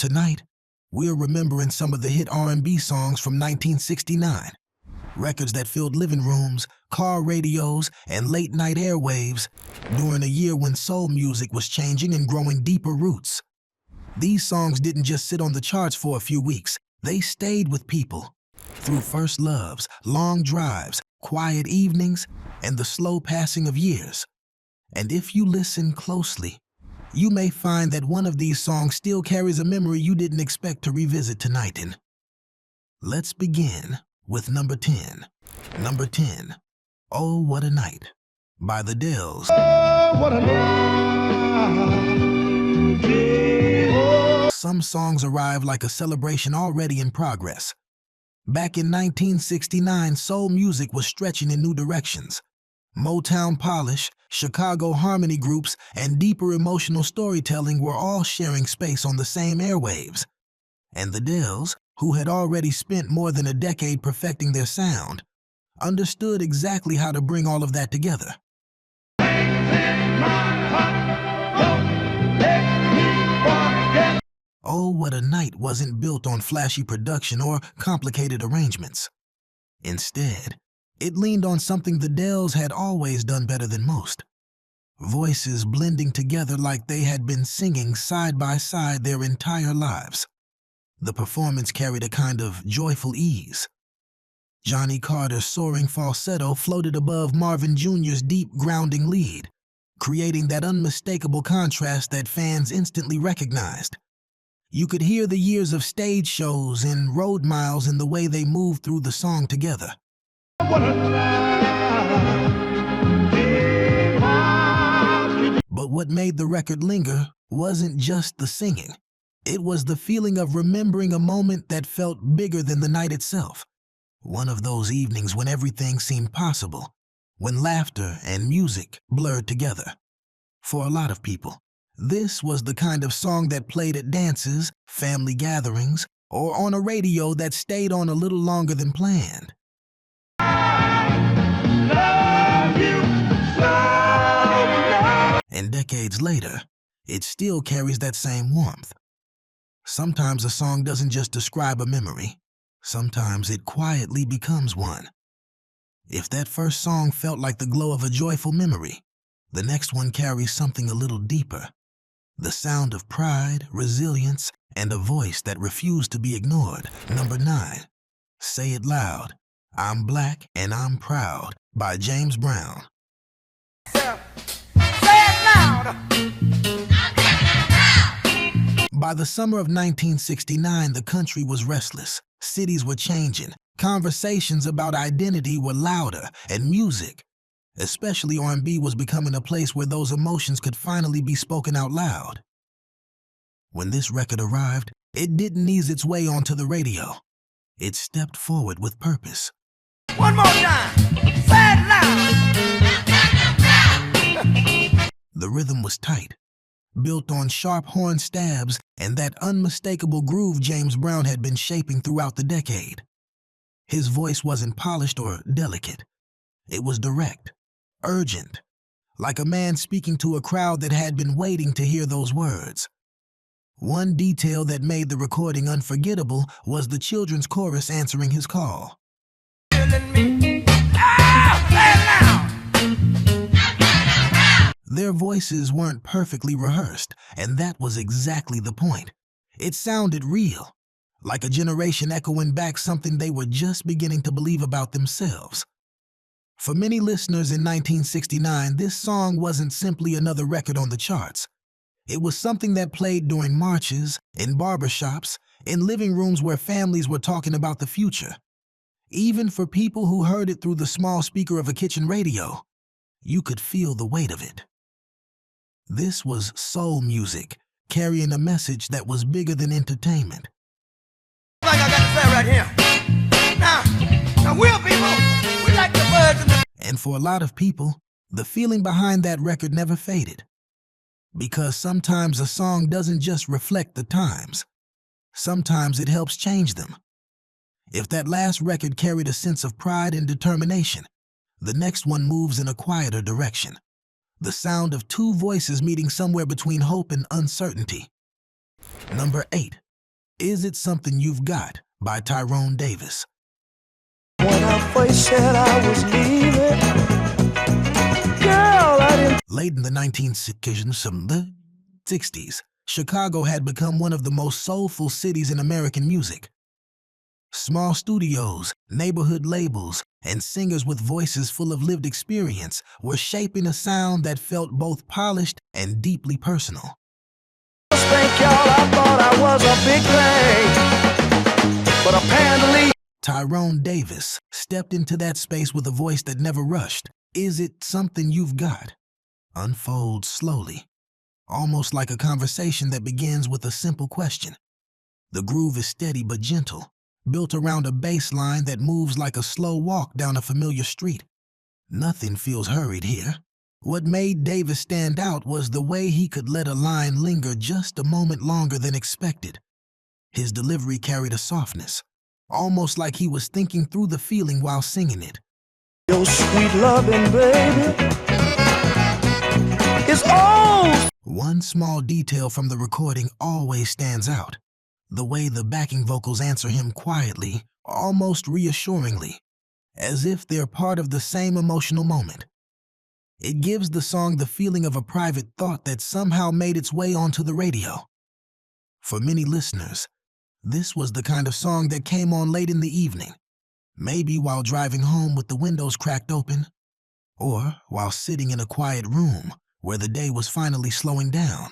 Tonight, we're remembering some of the hit R&B songs from 1969. Records that filled living rooms, car radios, and late-night airwaves during a year when soul music was changing and growing deeper roots. These songs didn't just sit on the charts for a few weeks. They stayed with people through first loves, long drives, quiet evenings, and the slow passing of years. And if you listen closely, you may find that one of these songs still carries a memory you didn't expect to revisit tonight. And let's begin with number 10. Number 10, Oh What a Night, by the Dells. Oh, what a night. Yeah. Some songs arrive like a celebration already in progress. Back in 1969, soul music was stretching in new directions. Motown polish, Chicago harmony groups, and deeper emotional storytelling were all sharing space on the same airwaves. And the Dells, who had already spent more than a decade perfecting their sound, understood exactly how to bring all of that together. Oh What a Night wasn't built on flashy production or complicated arrangements. Instead, it leaned on something the Dells had always done better than most. Voices blending together like they had been singing side by side their entire lives. The performance carried a kind of joyful ease. Johnny Carter's soaring falsetto floated above Marvin Jr.'s deep, grounding lead, creating that unmistakable contrast that fans instantly recognized. You could hear the years of stage shows and road miles in the way they moved through the song together. But what made the record linger wasn't just the singing. It was the feeling of remembering a moment that felt bigger than the night itself. One of those evenings when everything seemed possible, when laughter and music blurred together. For a lot of people, this was the kind of song that played at dances, family gatherings, or on a radio that stayed on a little longer than planned. And decades later, it still carries that same warmth. Sometimes a song doesn't just describe a memory. Sometimes it quietly becomes one. If that first song felt like the glow of a joyful memory, the next one carries something a little deeper. The sound of pride, resilience, and a voice that refused to be ignored. Number 9, Say It Loud, I'm Black and I'm Proud, by James Brown. Say it loud. By the summer of 1969, the country was restless. Cities were changing. Conversations about identity were louder, and music, especially R&B, was becoming a place where those emotions could finally be spoken out loud. When this record arrived, it didn't ease its way onto the radio. It stepped forward with purpose. One more time. Say it loud. The rhythm was tight, built on sharp horn stabs and that unmistakable groove James Brown had been shaping throughout the decade. His voice wasn't polished or delicate. It was direct, urgent, like a man speaking to a crowd that had been waiting to hear those words. One detail that made the recording unforgettable was the children's chorus answering his call. Their voices weren't perfectly rehearsed, and that was exactly the point. It sounded real, like a generation echoing back something they were just beginning to believe about themselves. For many listeners in 1969, this song wasn't simply another record on the charts. It was something that played during marches, in barbershops, in living rooms where families were talking about the future. Even for people who heard it through the small speaker of a kitchen radio, you could feel the weight of it. This was soul music, carrying a message that was bigger than entertainment. Like I got to say right here. Now we're people. We like the birds and the... And for a lot of people, the feeling behind that record never faded. Because sometimes a song doesn't just reflect the times. Sometimes it helps change them. If that last record carried a sense of pride and determination, the next one moves in a quieter direction. The sound of two voices meeting somewhere between hope and uncertainty. Number 8, Is It Something You've Got by Tyrone Davis. When I first said I was leaving, girl, I didn't. Late in the 1960s, Chicago had become one of the most soulful cities in American music. Small studios, neighborhood labels, and singers with voices full of lived experience were shaping a sound that felt both polished and deeply personal. Thank y'all, I thought I was a big thing, but apparently Tyrone Davis stepped into that space with a voice that never rushed. Is It Something You've Got unfolds slowly, almost like a conversation that begins with a simple question. The groove is steady but gentle, built around a bass line that moves like a slow walk down a familiar street. Nothing feels hurried here. What made Davis stand out was the way he could let a line linger just a moment longer than expected. His delivery carried a softness, almost like he was thinking through the feeling while singing it. your sweet loving, baby, is all. One small detail from the recording always stands out: the way the backing vocals answer him quietly, almost reassuringly, as if they're part of the same emotional moment. It gives the song the feeling of a private thought that somehow made its way onto the radio. For many listeners, this was the kind of song that came on late in the evening, maybe while driving home with the windows cracked open, or while sitting in a quiet room where the day was finally slowing down.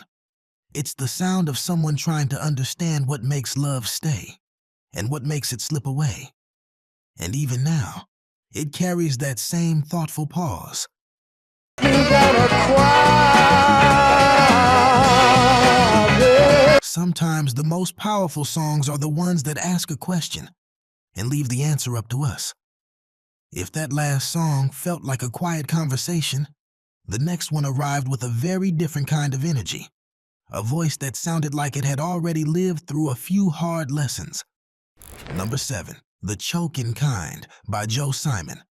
It's the sound of someone trying to understand what makes love stay and what makes it slip away. And even now, it carries that same thoughtful pause. Sometimes the most powerful songs are the ones that ask a question and leave the answer up to us. If that last song felt like a quiet conversation, the next one arrived with a very different kind of energy, a voice that sounded like it had already lived through a few hard lessons. Number 7, The Chokin' Kind by Joe Simon.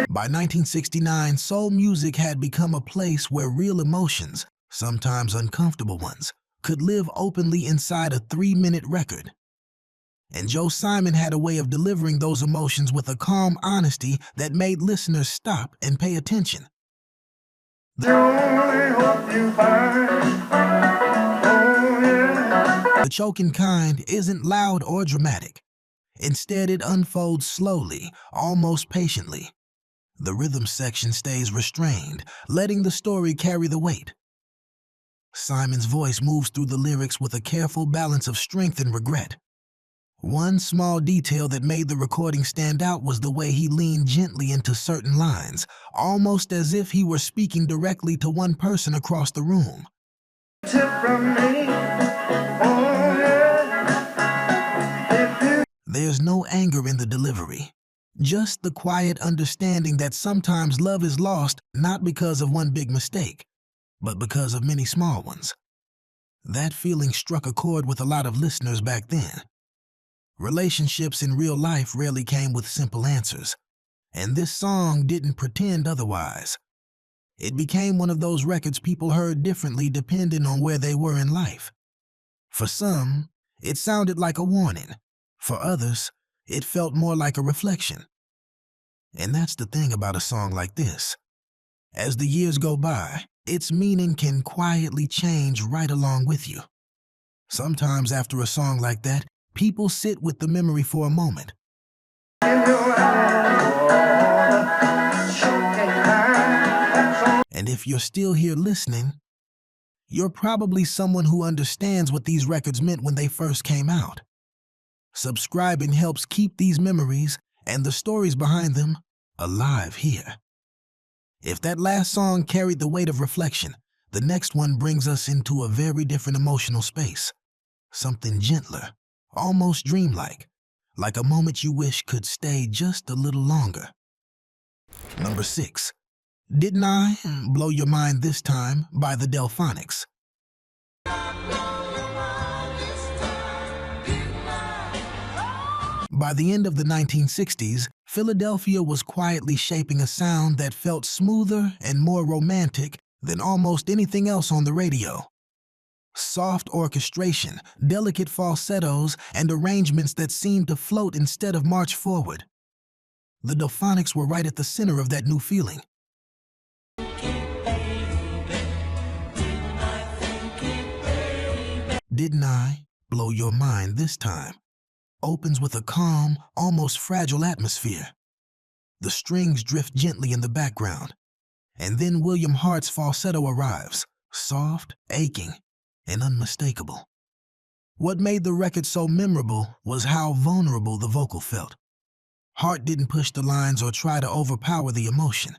By 1969, soul music had become a place where real emotions, sometimes uncomfortable ones, could live openly inside a 3-minute record. And Joe Simon had a way of delivering those emotions with a calm honesty that made listeners stop and pay attention. The Chokin' Kind isn't loud or dramatic. Instead, it unfolds slowly, almost patiently. The rhythm section stays restrained, letting the story carry the weight. Simon's voice moves through the lyrics with a careful balance of strength and regret. One small detail that made the recording stand out was the way he leaned gently into certain lines, almost as if he were speaking directly to one person across the room. There's no anger in the delivery, just the quiet understanding that sometimes love is lost not because of one big mistake, but because of many small ones. That feeling struck a chord with a lot of listeners back then. Relationships in real life rarely came with simple answers, and this song didn't pretend otherwise. It became one of those records people heard differently depending on where they were in life. For some, it sounded like a warning. For others, it felt more like a reflection. And that's the thing about a song like this. As the years go by, its meaning can quietly change right along with you. Sometimes after a song like that, people sit with the memory for a moment. And if you're still here listening, you're probably someone who understands what these records meant when they first came out. Subscribing helps keep these memories and the stories behind them alive here. If that last song carried the weight of reflection, the next one brings us into a very different emotional space. Something gentler, almost dreamlike, like a moment you wish could stay just a little longer. Number 6, Didn't I Blow Your Mind This Time by the Delphonics. By the end of the 1960s, Philadelphia was quietly shaping a sound that felt smoother and more romantic than almost anything else on the radio. Soft orchestration, delicate falsettos, and arrangements that seemed to float instead of march forward. The Delphonics were right at the center of that new feeling. Didn't I Blow Your Mind This Time opens with a calm, almost fragile atmosphere. The strings drift gently in the background, and then William Hart's falsetto arrives, soft, aching, and unmistakable. What made the record so memorable was how vulnerable the vocal felt. Hart didn't push the lines or try to overpower the emotion.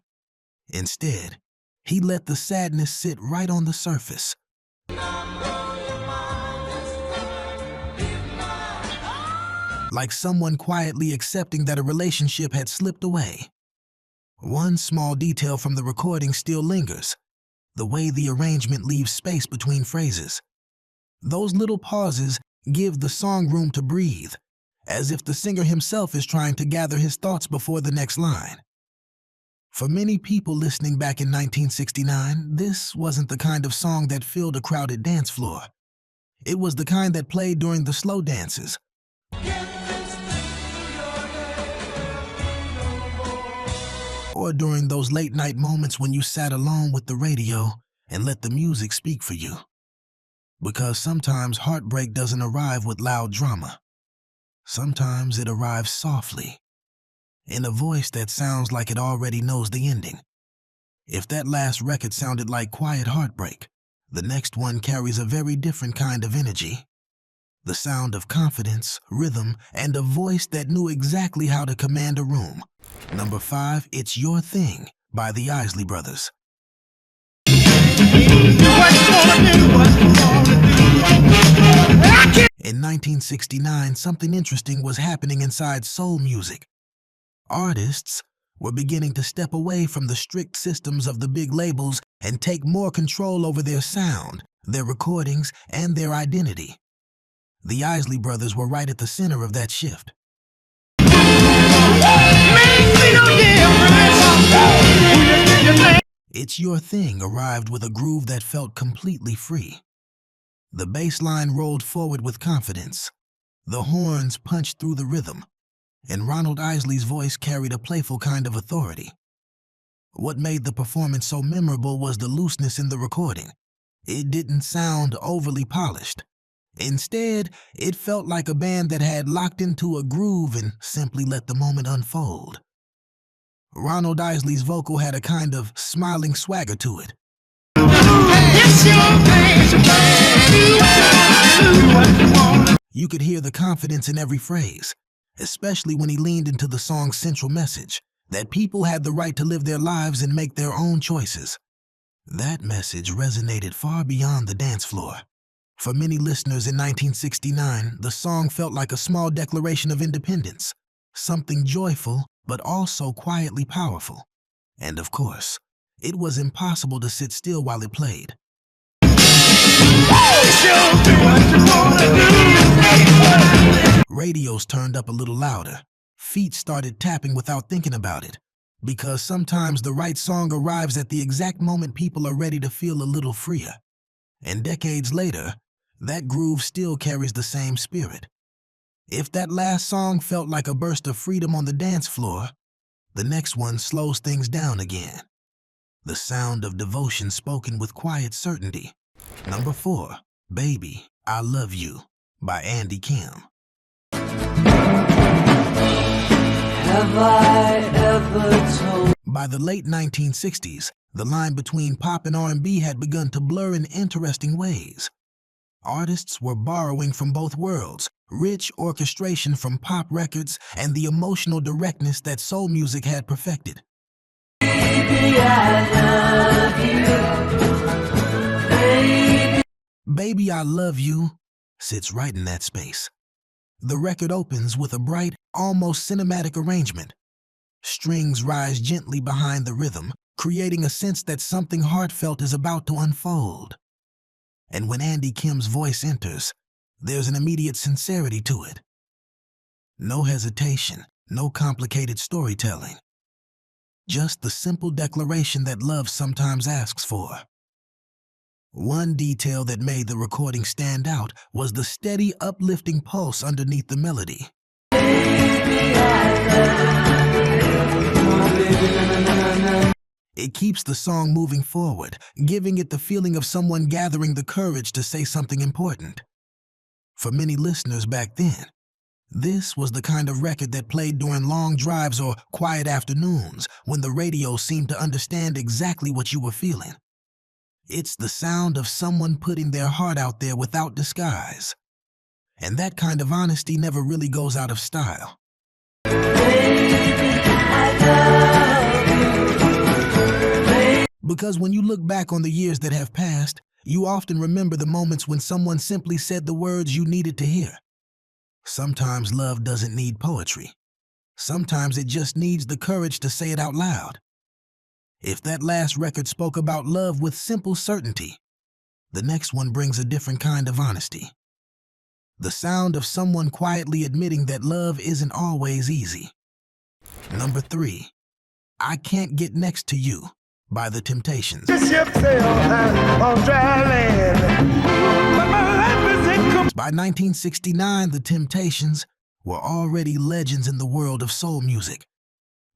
Instead, he let the sadness sit right on the surface. Like someone quietly accepting that a relationship had slipped away. One small detail from the recording still lingers, the way the arrangement leaves space between phrases. Those little pauses give the song room to breathe, as if the singer himself is trying to gather his thoughts before the next line. For many people listening back in 1969, this wasn't the kind of song that filled a crowded dance floor. It was the kind that played during the slow dances, or during those late-night moments when you sat alone with the radio and let the music speak for you. Because sometimes heartbreak doesn't arrive with loud drama. Sometimes it arrives softly, in a voice that sounds like it already knows the ending. If that last record sounded like quiet heartbreak, the next one carries a very different kind of energy. The sound of confidence, rhythm, and a voice that knew exactly how to command a room. Number 5, It's Your Thing by the Isley Brothers. In 1969, something interesting was happening inside soul music. Artists were beginning to step away from the strict systems of the big labels and take more control over their sound, their recordings, and their identity. The Isley Brothers were right at the center of that shift. It's Your Thing arrived with a groove that felt completely free. The bass line rolled forward with confidence. The horns punched through the rhythm, and Ronald Isley's voice carried a playful kind of authority. What made the performance so memorable was the looseness in the recording. It didn't sound overly polished. Instead, it felt like a band that had locked into a groove and simply let the moment unfold. Ronald Isley's vocal had a kind of smiling swagger to it. You could hear the confidence in every phrase, especially when he leaned into the song's central message, that people had the right to live their lives and make their own choices. That message resonated far beyond the dance floor. For many listeners in 1969, the song felt like a small declaration of independence, something joyful but also quietly powerful. And of course, it was impossible to sit still while it played. Radios turned up a little louder. Feet started tapping without thinking about it, because sometimes the right song arrives at the exact moment people are ready to feel a little freer. And decades later, that groove still carries the same spirit. If that last song felt like a burst of freedom on the dance floor, the next one slows things down again. The sound of devotion spoken with quiet certainty. Number 4, Baby, I Love You by Andy Kim. Have I ever told? By the late 1960s, the line between pop and R&B had begun to blur in interesting ways. Artists were borrowing from both worlds, rich orchestration from pop records and the emotional directness that soul music had perfected. Baby, I love you. Baby. Baby, I Love You sits right in that space. The record opens with a bright, almost cinematic arrangement. Strings rise gently behind the rhythm, creating a sense that something heartfelt is about to unfold. And when Andy Kim's voice enters, there's an immediate sincerity to it. No hesitation, no complicated storytelling. Just the simple declaration that love sometimes asks for. One detail that made the recording stand out was the steady, uplifting pulse underneath the melody. It keeps the song moving forward, giving it the feeling of someone gathering the courage to say something important. For many listeners back then, this was the kind of record that played during long drives or quiet afternoons when the radio seemed to understand exactly what you were feeling. It's the sound of someone putting their heart out there without disguise. And that kind of honesty never really goes out of style. Because when you look back on the years that have passed, you often remember the moments when someone simply said the words you needed to hear. Sometimes love doesn't need poetry. Sometimes it just needs the courage to say it out loud. If that last record spoke about love with simple certainty, the next one brings a different kind of honesty. The sound of someone quietly admitting that love isn't always easy. Number 3, I Can't Get Next to You by The Temptations. The ship sailed on dry land, but my life is incomplete. By 1969, The Temptations were already legends in the world of soul music.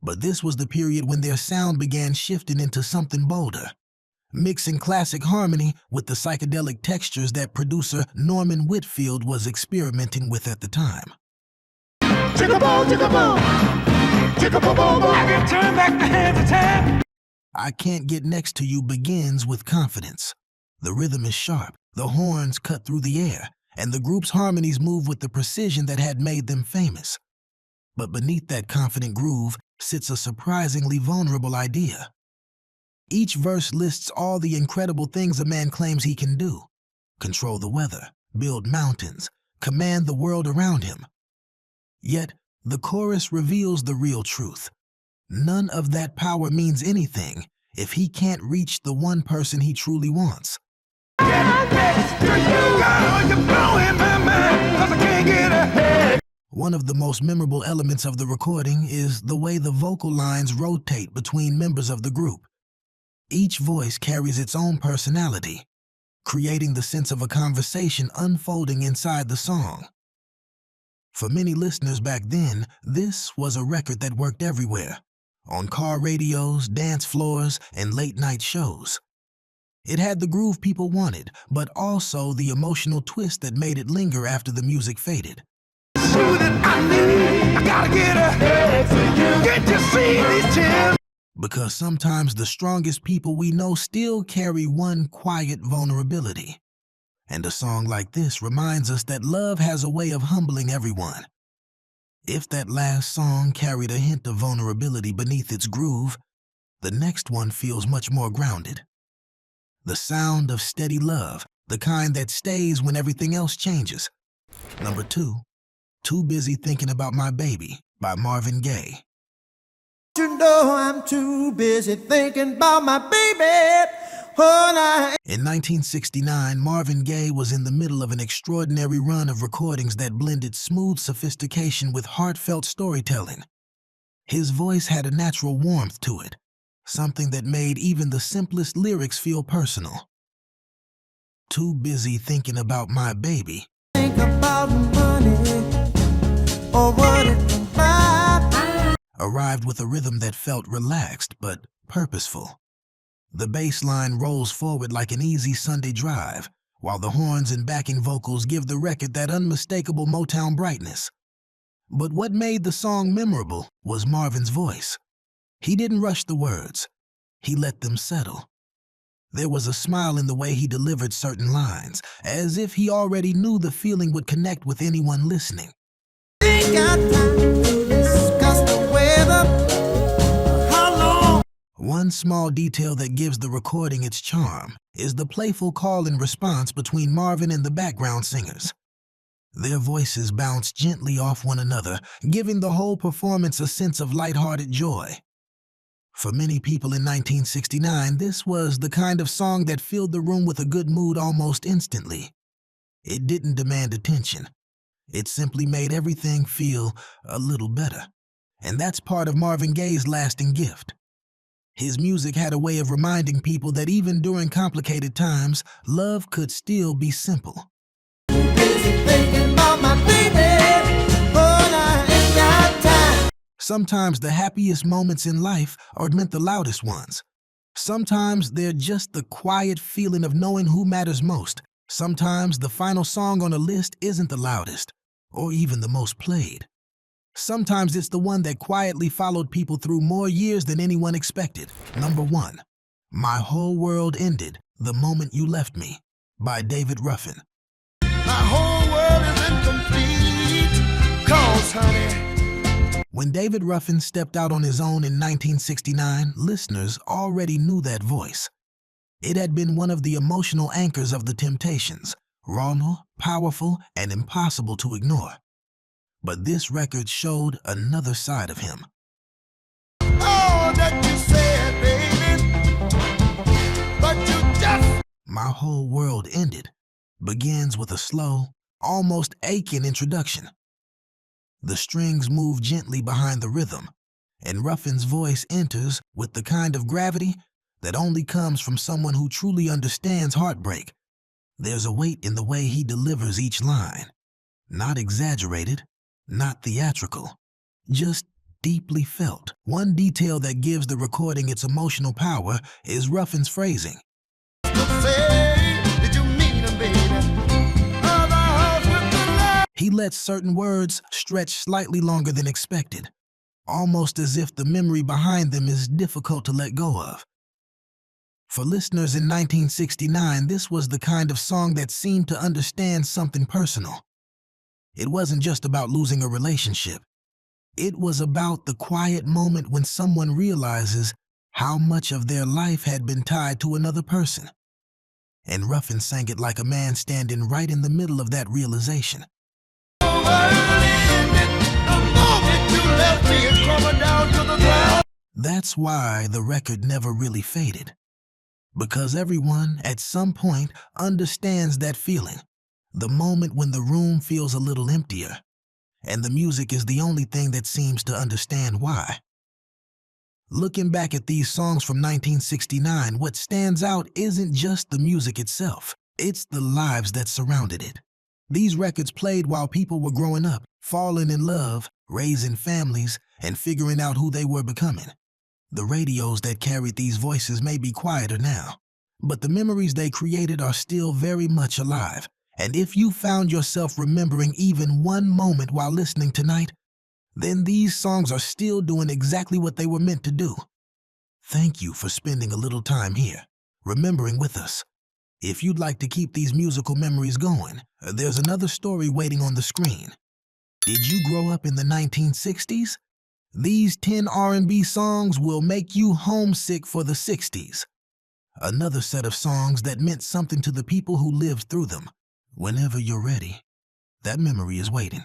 But this was the period when their sound began shifting into something bolder, mixing classic harmony with the psychedelic textures that producer Norman Whitfield was experimenting with at the time. Chicka-boom, chicka-boom, chicka-boom, I can turn back the hands of time. I Can't Get Next to You begins with confidence. The rhythm is sharp, the horns cut through the air, and the group's harmonies move with the precision that had made them famous. But beneath that confident groove sits a surprisingly vulnerable idea. Each verse lists all the incredible things a man claims he can do: control the weather, build mountains, command the world around him. Yet, the chorus reveals the real truth. None of that power means anything if he can't reach the one person he truly wants. One of the most memorable elements of the recording is the way the vocal lines rotate between members of the group. Each voice carries its own personality, creating the sense of a conversation unfolding inside the song. For many listeners back then, this was a record that worked everywhere, on car radios, dance floors, and late-night shows. It had the groove people wanted, but also the emotional twist that made it linger after the music faded. Because sometimes the strongest people we know still carry one quiet vulnerability. And a song like this reminds us that love has a way of humbling everyone. If that last song carried a hint of vulnerability beneath its groove, the next one feels much more grounded. The sound of steady love, the kind that stays when everything else changes. Number 2, Too Busy Thinking About My Baby by Marvin Gaye. You know I'm too busy thinking about my baby. In 1969, Marvin Gaye was in the middle of an extraordinary run of recordings that blended smooth sophistication with heartfelt storytelling. His voice had a natural warmth to it, something that made even the simplest lyrics feel personal. Too Busy Thinking About My Baby Think about money or what it can buy. arrived with a rhythm that felt relaxed but purposeful. The bass line rolls forward like an easy Sunday drive, while the horns and backing vocals give the record that unmistakable Motown brightness. But what made the song memorable was Marvin's voice. He didn't rush the words. He let them settle. There was a smile in the way he delivered certain lines, as if he already knew the feeling would connect with anyone listening. Ain't got time to discuss the weather. How long? One small detail that gives the recording its charm is the playful call and response between Marvin and the background singers. Their voices bounce gently off one another, giving the whole performance a sense of lighthearted joy. For many people in 1969, this was the kind of song that filled the room with a good mood almost instantly. It didn't demand attention. It simply made everything feel a little better. And that's part of Marvin Gaye's lasting gift. His music had a way of reminding people that even during complicated times, love could still be simple. Sometimes the happiest moments in life aren't meant the loudest ones. Sometimes they're just the quiet feeling of knowing who matters most. Sometimes the final song on a list isn't the loudest, or even the most played. Sometimes it's the one that quietly followed people through more years than anyone expected. Number 1, My Whole World Ended the Moment You Left Me, by David Ruffin. My whole world is incomplete, 'cause, honey, When David Ruffin stepped out on his own in 1969, listeners already knew that voice. It had been one of the emotional anchors of the Temptations, raw, powerful, and impossible to ignore. But this record showed another side of him. all that you said, baby, but you just My Whole World Ended begins with a slow, almost aching introduction. The strings move gently behind the rhythm, and Ruffin's voice enters with the kind of gravity that only comes from someone who truly understands heartbreak. There's a weight in the way he delivers each line. Not exaggerated, not theatrical, just deeply felt. One detail that gives the recording its emotional power is Ruffin's phrasing. say, did you mean it, baby? Of the house with the light. He lets certain words stretch slightly longer than expected, almost as if the memory behind them is difficult to let go of. For listeners in 1969, this was the kind of song that seemed to understand something personal. It wasn't just about losing a relationship. It was about the quiet moment when someone realizes how much of their life had been tied to another person. And Ruffin sang it like a man standing right in the middle of that realization. That's why the record never really faded. Because everyone, at some point, understands that feeling. The moment when the room feels a little emptier, and the music is the only thing that seems to understand why. Looking back at these songs from 1969, what stands out isn't just the music itself, it's the lives that surrounded it. These records played while people were growing up, falling in love, raising families, and figuring out who they were becoming. The radios that carried these voices may be quieter now, but the memories they created are still very much alive. And if you found yourself remembering even one moment while listening tonight, then these songs are still doing exactly what they were meant to do. Thank you for spending a little time here, remembering with us. If you'd like to keep these musical memories going, there's another story waiting on the screen. Did you grow up in the 1960s? These 10 R&B songs will make you homesick for the 60s. Another set of songs that meant something to the people who lived through them. Whenever you're ready, that memory is waiting.